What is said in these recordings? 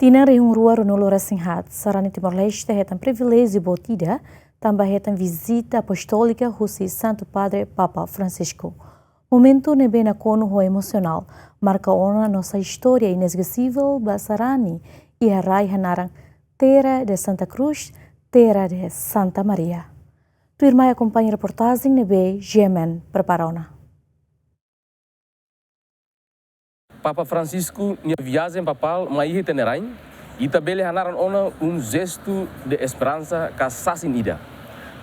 Tinan rehung rua renolo rasinghat, Sarani Timor-Leste hetan Previlijiu botida, tanba hetan Vizita Apostólica husi Santo Padre Papa Francisco. Momento nakonu Emosional Marka ona nossa Istoria Inesquecível ba Sarani e Hanaran, Terra de Santa Cruz, Terra de Santa Maria. Tu irmã acompanha a reportagem nebe Gemen preparona. Papa Francisco nia viagem papal mai hetan e tabele Hanaran ona gesto de esperança ka sasin ida.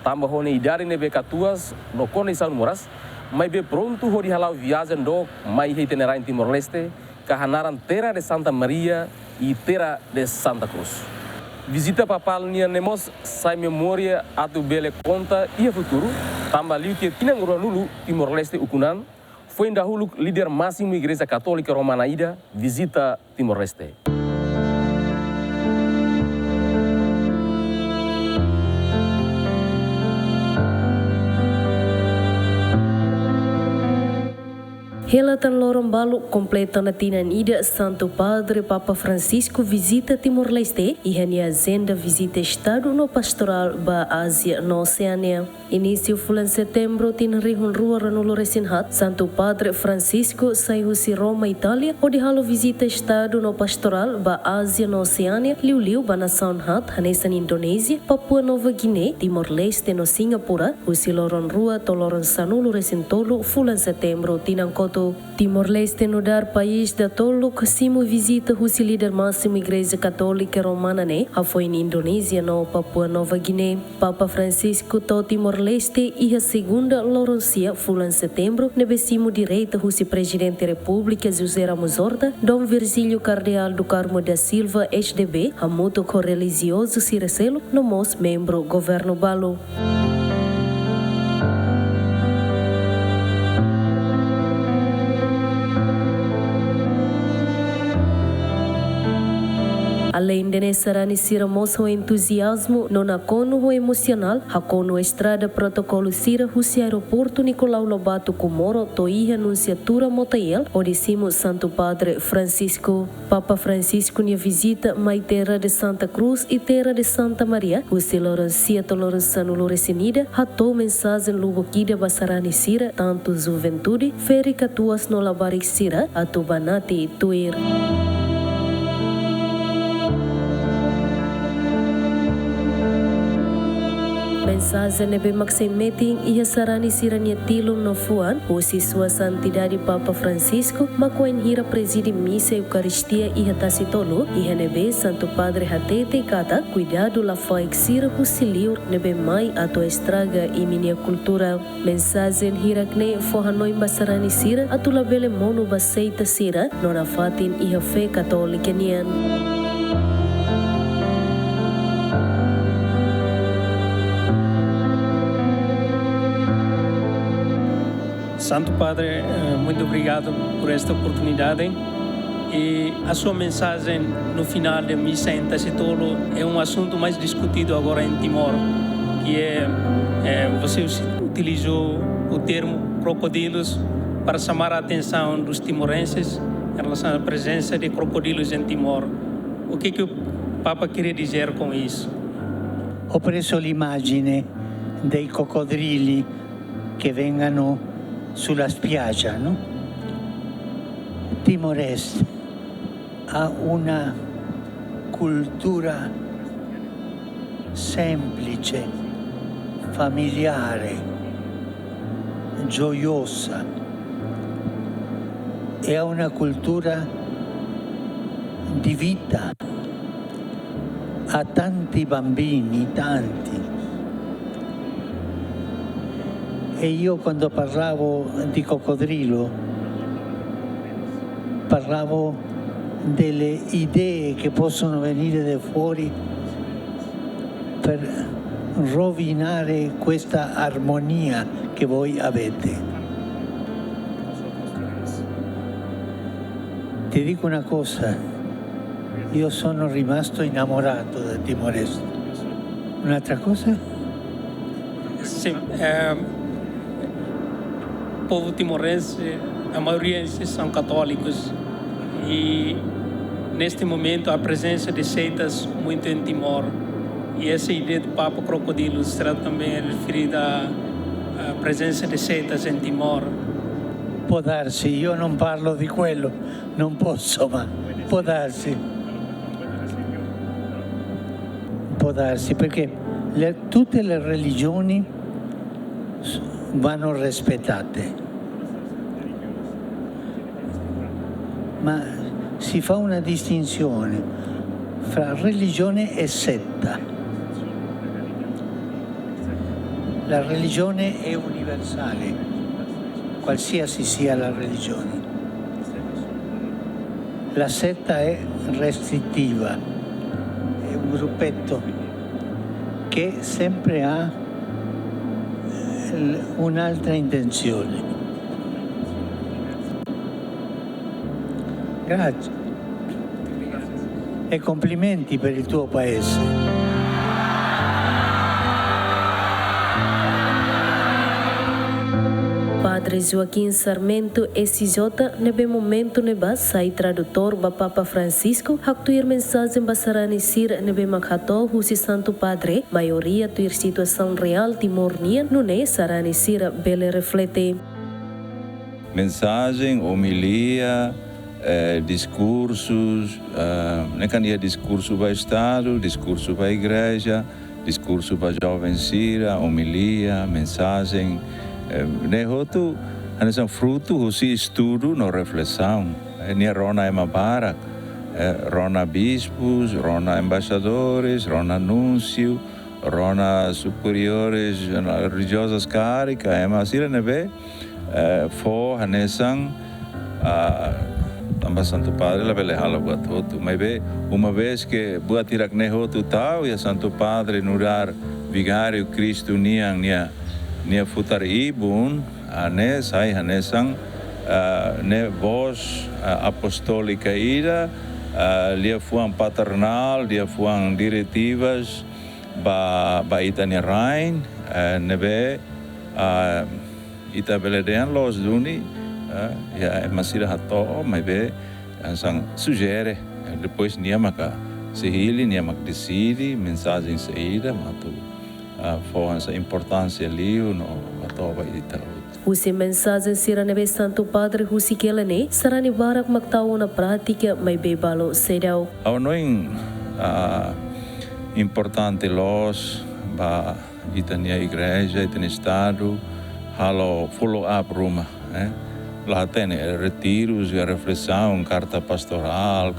Tamba hone idari nebe katuas no kone san moras, mai be pronto hori halau viagem do mai hetan Timor-Leste ka Hanaran Terra de Santa Maria e Terra de Santa Cruz. Visita papal nia nemos sai memória atu bele conta e futuro, tamba liu que Tinan Lulu Timor-Leste ukunan, foi dahulu líder máximo Igreja Católica Romana ida, Vizita Timor-Leste. Relatan lorong balu completa na Tinan ida Santo Padre Papa Francisco visita Timor-Leste e a agenda visita Estado no pastoral ba Ásia no Oceania. Início fulan setembro tin rihun rua ranolo resinhat Santo Padre Francisco sai husi Roma Itália onde halo visita Estado no pastoral ba Ásia no Oceania liu ba nação hat hanesan Indonésia, Papua Nova Guiné, Timor-Leste no Singapura, husi loron rua to loron sanulu resin Tolu fulan setembro tinan koto Timor-Leste no dar país da Tolu kasimo visita husi líder máximo Igreja Católica Romana ne a foi em Indonésia no Papua Nova Guiné. Papa Francisco to Timor-Leste e a segunda loroncia fulan setembro nebesimo direita husi Presidente da República José Ramos Horta, Dom Virgílio Cardeal do Carmo da Silva HDB, a muto correligioso Cirecelo no mos membro governo balo. Além de Sarani sira moço entusiasmo no nakonu emocional, hakonu estrada protocolo sira husi aeroporto Nicolau Lobato Comoro toi anunciatura motael odissimo Santo Padre Francisco. Papa Francisco nia visita mai Terra de Santa Cruz e Terra de Santa Maria, husi lorancia toloransano loresinida, hatou mensagem lubokida basarani sira, tanto juventude, feri katuas no labarik sira, atubanati tuir. Mensagem nebe maxim meeting e a Sarani sirania tilo no fuan, husi sua santidade Papa Francisco, makoen hira preside missa Eucaristia e a Tasi Tolu, e nebe Santo Padre hatete kata, cuidado la faik sira husi liur nebe mai ato estraga e minia cultura. Mensagem hirakne fohanoi basarani sira, atula bele mono baseita sira, nona fatin e a fé católica nian. Santo Padre, muito obrigado por esta oportunidade e a sua mensagem no final da missa em Tasi Tolu é um assunto mais discutido agora em Timor, que você utilizou o termo crocodilos para chamar a atenção dos timorenses em relação à presença de crocodilos em Timor. O que o Papa queria dizer com isso? Ho preso l'immagine dei coccodrilli che vengano sulla spiaggia, no? Timor-Leste ha una cultura semplice, familiare, gioiosa e ha una cultura di vita. Ha tanti bambini, tanti. E io quando parlavo di coccodrillo, parlavo delle idee che possono venire da fuori per rovinare questa armonia che voi avete. Ti dico una cosa, io sono rimasto innamorato del Timor-Leste. Un'altra cosa? Sì, povo timorense, a maioria são católicos e neste momento, a presença de seitas muito em Timor. E essa ideia do Papa Crocodilo será também referida à presença de seitas em Timor. Può darsi, io non parlo di quello, non posso, ma può darsi. Può darsi, perché tutte le religioni vanno rispettate. Ma si fa una distinzione fra religione e setta. La religione è universale, qualsiasi sia la religione. La setta è restrittiva, è un gruppetto che sempre ha un'altra intenzione. Grazie. E complimenti per il tuo paese. Padre Joaquim Sarmento SJ nebe momento neba sai tradutor ba Papa Francisco hak tuir mensagem ba Sarani sir nebe makhatol husi Santo Padre maioria tuir situação real timor-nian nune Sarani sir bele reflete. Mensagem, homilia, discursos, discurso para o Estado, discurso para a Igreja, discurso para jovens sira, homilia, mensagem. Nehotu, são fruto husi estudo no reflexão. Nia rona emabarak, rona bispos, rona embaixadores, rona anúncio, rona superiores religiosas carica, sira nebe for hanesang tanba Santo Padre la bele hala buat hotu. Mas uma vez que buat tirak nehotu tau ya Santo Padre nurar vigário Cristo nia futar ibun ane sai hanesang ne voz apostólica ira lia fuang paternal dia fuang diretivas ba itania rain nebe ita beledean los duni ya masira hato mas sang sugere depois nia maka sehili nia mak decide mensagem saída matu for essa importância ali no atoba ita. Husi mensagem sira nebe Santo Padre husi kelane sarani barak magtawo na prática may bebalo sedau. Ao noin importante los ba itania igreja itania estado halo follow up ruma lá tem retiros e reflexão carta pastoral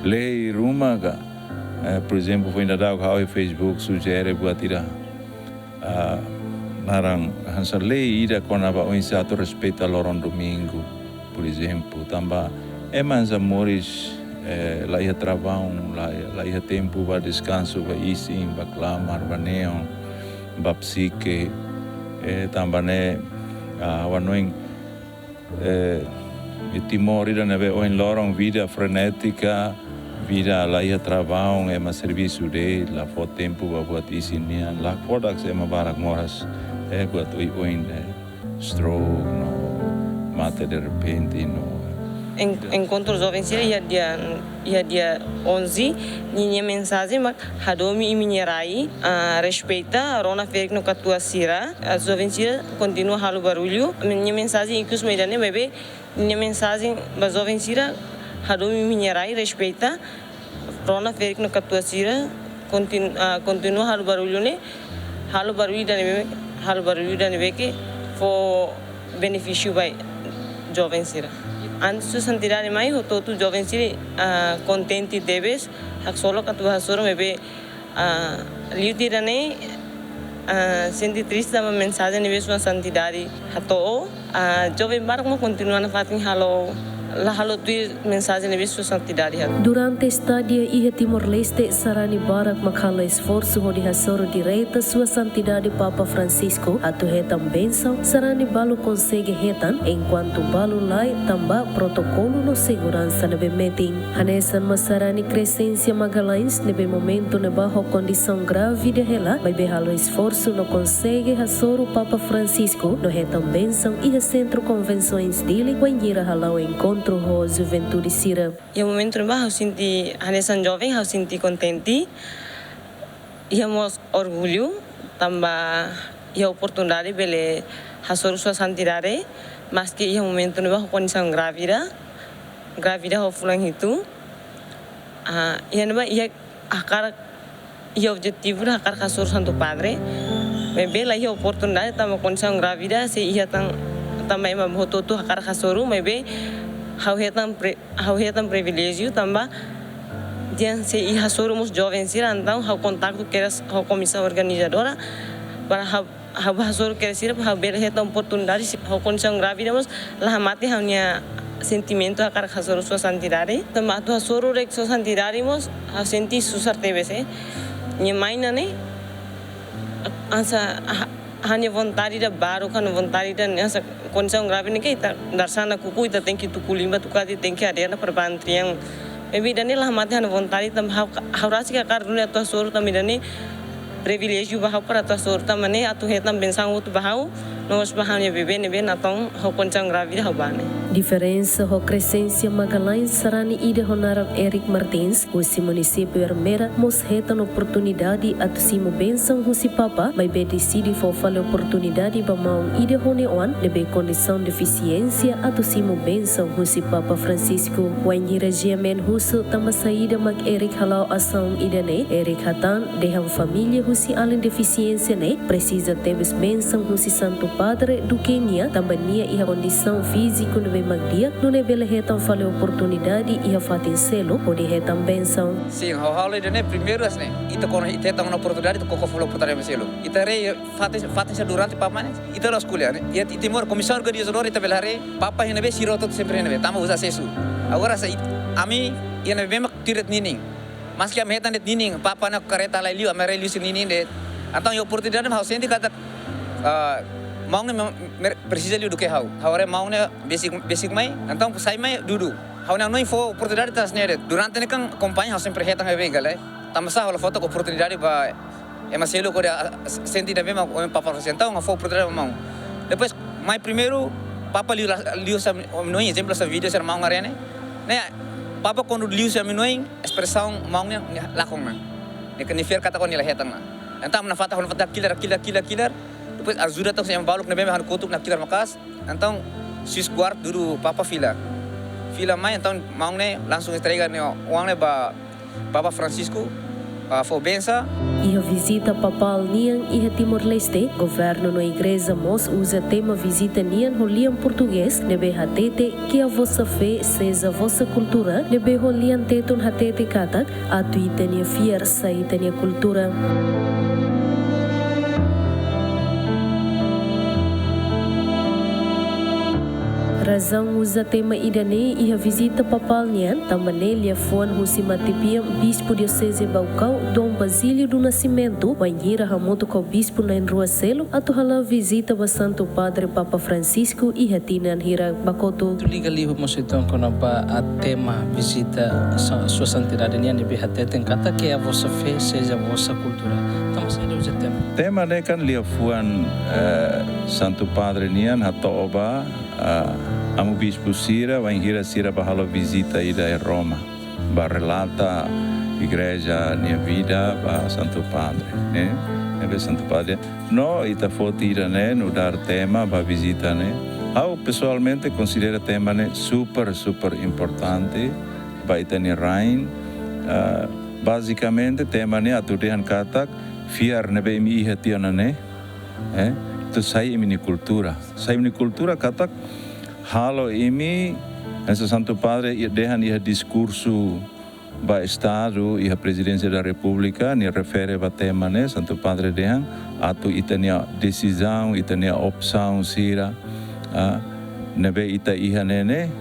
lei ruma por exemplo foi ainda dar o Facebook sugere buat tirar narang hansa lei ida quando aba o insato respeita lorong domingo por exemplo tamba mas amores lá ia travão lá ia tempo para descanso para isim para clamar para neon para psique tamba ne wanoing Timor ida neve o em lorong vida frenética vida lá ia travão mas serviço de lá for tempo para buat isim nian lá fodax barak moras buat o in stroke no mate de repente no encontro jovem sira ia dia 11 minha mensagem mak hadomi e minha rai respeita rona ferik no katua sira a jovem sira continua halu barulho minha mensagem inclus meidane bebe minha mensagem ba jovem sira hadomi minha rai respeita rona ferik no katua sira continua halu barulho ne halu barulho dane beke for benefício by jovem sira. Antes de santidade mais o todo jovem sira contente debes hak solo katua hasoro mebe liu tirane senti triste sama mensagem nebe sua santidade hato jovem barak mo continua na fatin halo mensagem nebe sua santidade. Durante estadia Iha Timor-Leste Sarani barak makhala esforço de hasoro direita sua santidade Papa Francisco atu hetan benção Sarani balu consegue hetan enquanto balu lai tamba protocolo no segurança nebe meeting hanesan masarani crescência magalhães nebe momento neba ho condição grave de hela mas behalo esforço no consegue hasoro Papa Francisco no hetan benção Iha centro convenções dele wengira halau encontro encontro ho juventude sira. E o momento no eu senti hanesan jovem, eu senti contente. E hemos orgulho, também e a oportunidade bele hasor sua santidade, mas que e o momento no eu condição grávida ho fulang itu. E no e akar e objetivo da akar hasor Santo Padre. Maybe lah ia oportunidade também condição grávida se ia também maboto tu akar hasoru maybe how hetan Previlijiu também dia se ia hasoru mus jovem sira então how contato queres how comissão organizadora para how hasoru queres sira how bela hetan oportunidade se how condição grávida mus lah mati hanya sentimento akar hasoru sua santidade também tu hasoru rek sua santidade mus how senti susar tebese nya maina ne asa hanya vontade da baru kan vontade da essa condição grave ni kita darsana kuku ita tem que tu kulimba tu kati tem que ada na perbantriang maybe dani lah mati hanya vontade tam haurasi ka kar dunia tu suru tam dani Previlijiu bahau para tu suru tam ne atu hetam bensang tu bahau nos bahaunya bebe ne ben atong ho condição grave da bane Diferença ho crescência Magalhães Sarani ide Hanaran Eric Martins, husi município Ermera, mos hetan oportunidade atu simo benção husi papa, mas be decide for fale oportunidade ba maung ide hone on, lebe condição deficiência atu simo benção husi papa Francisco, wanhira jiamen husu tama saída mag Eric halau ação ide ne, Eric hetan deham família husi além deficiência ne, precisa teves benção husi Santo Padre do Quênia, também ia condição física no magdia, não é bela hetan fale oportunidade e a fatin selo, pode hetan benção. Sim, hal ini primeiro assim, ita kono ita hetan uma oportunidade to koko fale oportunidade selo. Ita re fatin durante papa né, ita na escola né. E Timor comissão organizadora ita bela re, papa hene be siroto sempre hene be, tamo usa sesu. Agora sa ami hene be mak tiret nining. Mas que a hetan net nining, papa na kareta lai liu, amere liu nining de. Então a oportunidade hal senti kata mau ne precisa liu do que hau mau ne basic mai então sai mai dudu hau na não foi oportunidade tas nere durante ne kan companhia hau sempre hetan hebe gale tamasa hau foto com oportunidade ba emaselo ko senti da mesma o papa então foi oportunidade mau depois mai primeiro papa liu sa no exemplo sa vídeo ser mau ngarene né papa quando liu sa minoin expressão mau ne lakong na ne kan nifer kata ko nila hetan na então na fata killer depois ajuda tão sem balok na bem han kutuk na kilar makas então sis guard dulu papa fila mai então mau ne langsung entrega ne uang ne ba Papa Francisco for benção E a visita papal nian e Timor-Leste, governo na igreja mos usa tema visita nian holian português, nebe hatete que a vossa fé seja a vossa cultura, nebe holian teton hatete katak, atu itania fiar sa itania cultura. Razão usa tema idane e a visita papal nian, também lia fon husi matipiam bispo diocese Baucau, Dom Basílio do Nascimento, wanhira hamuto ko bispo na Rua Selo, atuhala visita ba Santo Padre Papa Francisco e Tinan hira bakoto. Liga liho mo sitong ko na ba a tema visita sua santidade nian e bihateten kata que a vossa fé seja a vossa cultura. Então se deu o tema. Tema ne kan lia fuan Santo Padre nian hatoba amo bispo Sira vai hira Sira bahalo visita ida em Roma ba relata igreja nia vida ba Santo Padre né é Santo Padre no ita foti ida né no dar tema ba visita né eu pessoalmente considero tema né super importante ba ita ni rain basicamente tema né atudehan katak fiar nebe mi ihatiana né tu sai mini cultura katak halo imi esse Santo Padre dehan ia discurso ba estado e a presidência da república ni refere ba tema né Santo Padre dehan atu itania decisão itania opção sira nebe ita iha nene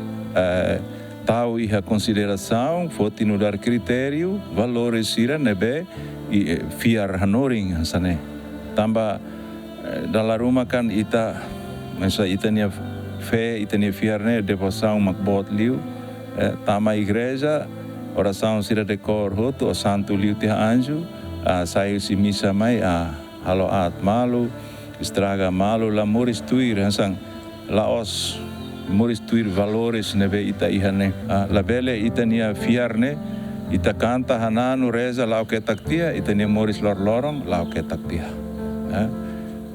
tau iha consideração foti no dar critério valores sira nebe fiar hanoring hasane tamba dalam rumah kan ita masa itania fé itania fiar ne devoção makbot liu tama igreja oração sira decor hoto o santo liu te anjo saiu si misa mai halo at malu estraga malu la moris tuir hasang laos moris tuir valores nebe ita ihane. Labele ita nia fiarne, ita canta hananu reza lau ke taktia, ita nia moris lor-lorong lau ke taktia.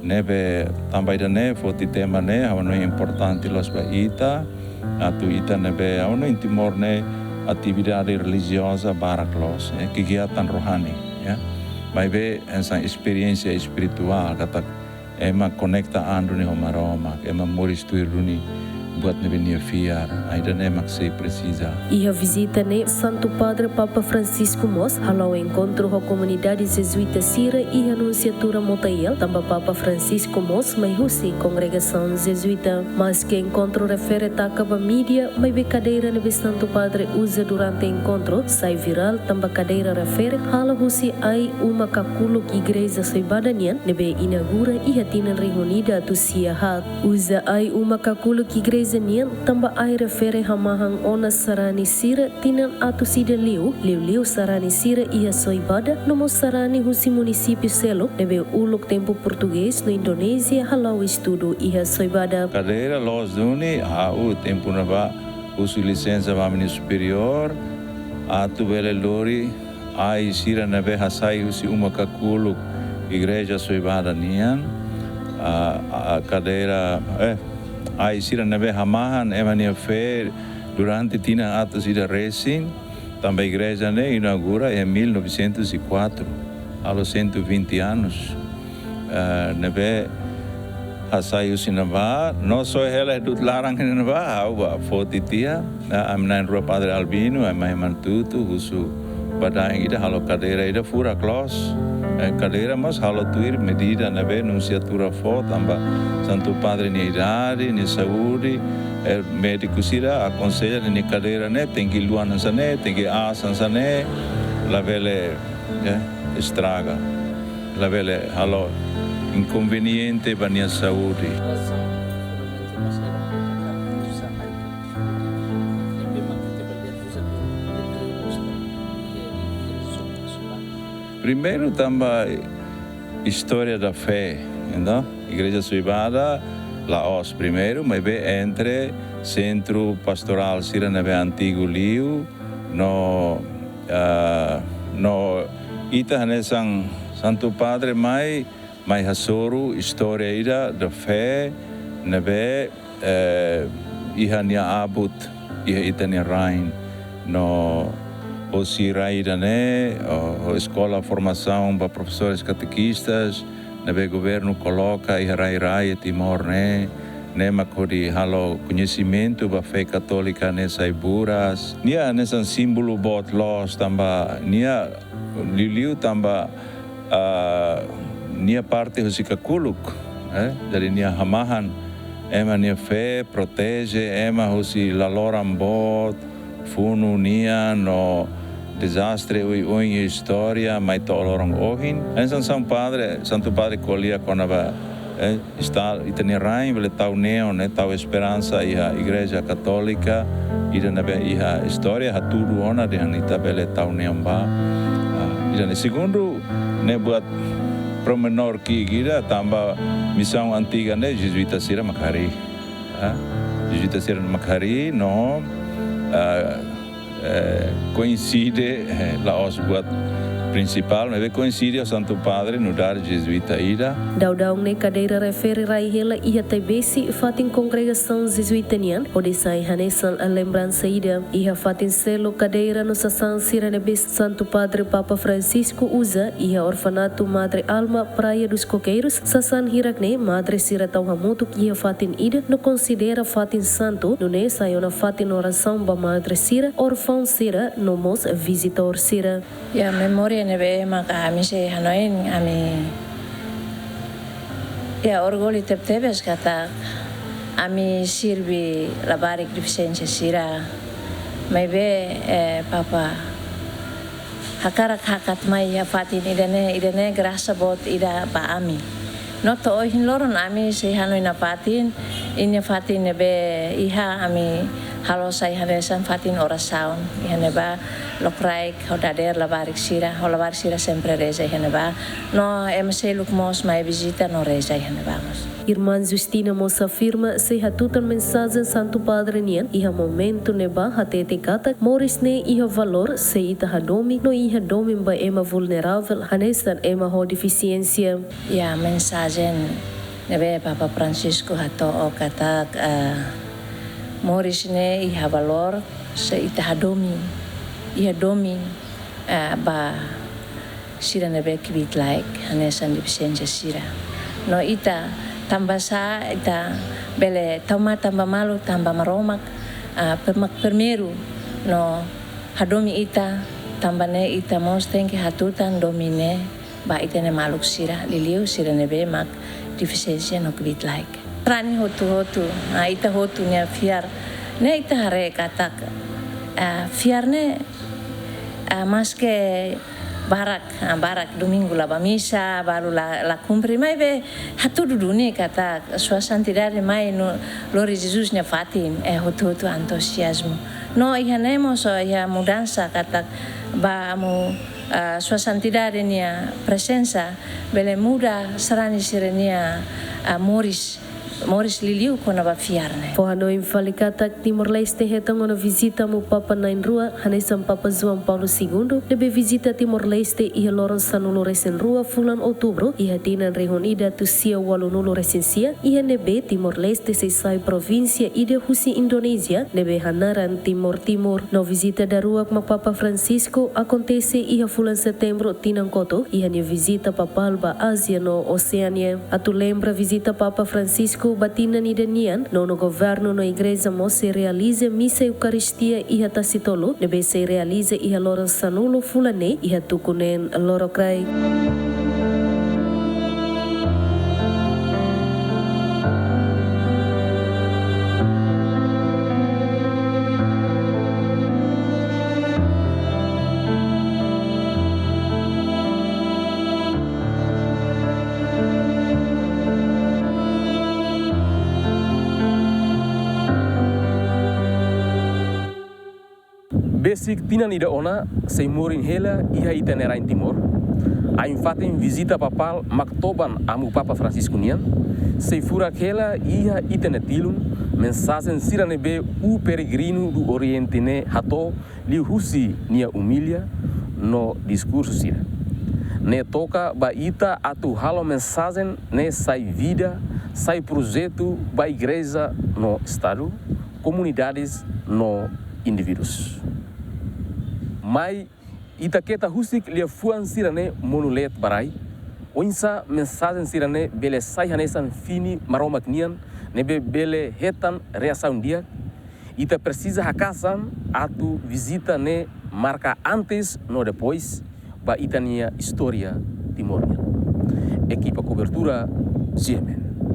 Nebe tambah ne foti tema ne hawano importante los ba ita, atu ita nebe hawano in Timor ne atividade religiosa baraklos, kegiatan rohani, ya. Mai be essa experiência espiritual kata ema conecta anduni homaroma, ema moris tuiruni buat nebe nia fiar, ainda ne maxi precisa. Ia visita ne Santo Padre Papa Francisco Mos, halau encontro com a comunidade jesuíta Sira e anunciatura Motael, tamba Papa Francisco Mos, mai husi congregação jesuíta. Mas que encontro refere takaba mídia, mai be cadeira nebe Santo Padre usa durante encontro, sai viral, tamba cadeira refere, hala husi ai uma kakulo ki igreja soibadanian, nebe inaugura e Tinan reunida tu siahat. Usa ai uma kakulo ki igreja nian tamba ai refere hamahang ona Sarani sira Tinan atu sida liu Sarani sira ia soibada nomo Sarani husi município selo nebe ulok tempo português no Indonésia halau estudo ia soibada. Cadeira los duni au tempo nava usu licença vamini superior atu vele lori ai sira nebe hasai husi uma kakulu igreja soibada nian a cadeira ai sira nebe hamahan emania fe durante Tinan ato sira racing também a igreja ne inaugura em 1904 aos 120 anos nebe hasai usinava não só ela do larang nava au fotitia amnan rua Padre Albino amai mantutu usu badang ida halo cadeira ida fura clos cadeira mas halo tuir medida nebe nunciatura fo tamba Santo Padre ni idade ni saúde médico sira aconselha ni cadeira ne tem que luan sane tem que asan sane la vele estraga la vele halo inconveniente bania saúde. Primeiro tamba Istoria da fé, então Igreja Suibada Laos primeiro, mas be entre Centro Pastoral Sira nebe Antigo Liu no ita hanesang Santo Padre mai hasoru Istoria ida da fé nebe ihania abut iha itania rain no husi raida ne a escola formação para professores catequistas nebe governo coloca e rai Timor ne makodi halo conhecimento ba fé católica nessa iburas nia nessa símbolo bot los tamba nia liu tamba nia parte husi kakuluk dari nia hamahan ema nia fé protege ema husi laloram bot funu nia no desastre ui história mai tolorong ohin en Santo Padre colia konava está itania rain vele tau neo ne tau esperança iha igreja católica ida na iha história haturu ona de hanita vele tau neo ba ida ne segundo ne buat promenor ki gira tamba missão antiga ne jesuíta sira Makari jesuíta sira Makari no coincide Laos buat principal, mas coincide o Santo Padre no dar jesuíta ida. Daudau ne cadeira refere rai hela ia taibesi fatin congregação jesuitanian, onde sai hanesan a lembrança ida. Ia fatin selo cadeira no sasan sira nebes Santo Padre Papa Francisco usa ia orfanato Madre Alma Praia dos Coqueiros, sasan hirakne Madre Sira tau hamutuk ia fatin ida no considera fatin santo, no ne sai ona fatin oração ba Madre Sira, orfão Sira, no mos visitor Sira. Ya memória nebe maka ami se hanoin ami ya orgulho tebes kata ami sirvi labarik licença sira maybe papa hakarak hakat mai ya fatin idane grasa bot ida pa ami noto ohin loron ami se hanoin na fatin inya fatin nebe iha ami halo sai hanesan fatin orasaun ihaneba lokrai hodader labarik sira holabar sira sempre reza ihaneba no emse lukmos mai visita no reza ihaneba. Irmã Justina Moça afirma se hatutan mensagem Santo Padre nian iha momento neba hatete kata moris ne iha valor se ita hadomi no iha domi ba ema vulnerável hanesan ema ho deficiência. Ya mensagem nebe Papa Francisco hato o kata moris ne iha valor se ita hadomi iha domi ba sira nebe kibit like hanesan deficiência sira no ita tambah sa ita bele tamba malu tamba maromak permeru no hadomi ita tambane ita mosteng ke hatutan domine ba ita ne maluk sira liliu sira nebe mak deficiência no kvit like rani hotu ita hotu ne fiar ne ita hare katak fiar ne mas ke barak domingo la misa baru la cumpri mai be hatu duduni kata suasantidade mai no lori Jesus nya fatin hotu entusiasmo no ihanemo so ya mudança kata ba mu suasantidade nya presença bele muda Sarani sirenia Moris Liliu kona ba fiarne. Pohano infalikata Timor-Leste hetan ona visita mu Papa Nain Rua hanesan Papa João Paulo II nebe visita Timor-Leste iha loron sanulo resen rua fulan outubro iha Tinan rehon ida tusia walunulo resensia iha nebe Timor-Leste seisai província ida husi Indonesia nebe Hanaran Timor no visita da rua ma Papa Francisco acontece iha fulan setembro Tinan koto iha ne visita papal ba Ásia no Oceania. Atu lembra visita Papa Francisco batina ni denian no governo no igreja mo se realize missa eucaristia iha Tasi Tolu nebe se realize iha loran sanulo fulane iha tukunen lorokrai. Basic Tinan ida ona sei morin hela iha itineran Timor. A infatin visita papal maktoban amu Papa Francisco nian. Sei furak hela iha itinetilun mensagem siranebe u peregrino do Oriente ne hato li husi nia humilha no discurso sira. Ne toca ba ita atu halo mensagem ne sai vida, sai projeto ba igreja no estado, comunidades no indivíduos. Mai ita keta husik lia fuan sirane monulet barai. Oinsa mensagem sirane bele sai hanesan fini maromak nian nebe bele hetan reação dia. Ita precisa hakasan atu visita ne marca antes no depois ba itania Istoria Timor. Equipa cobertura GMN.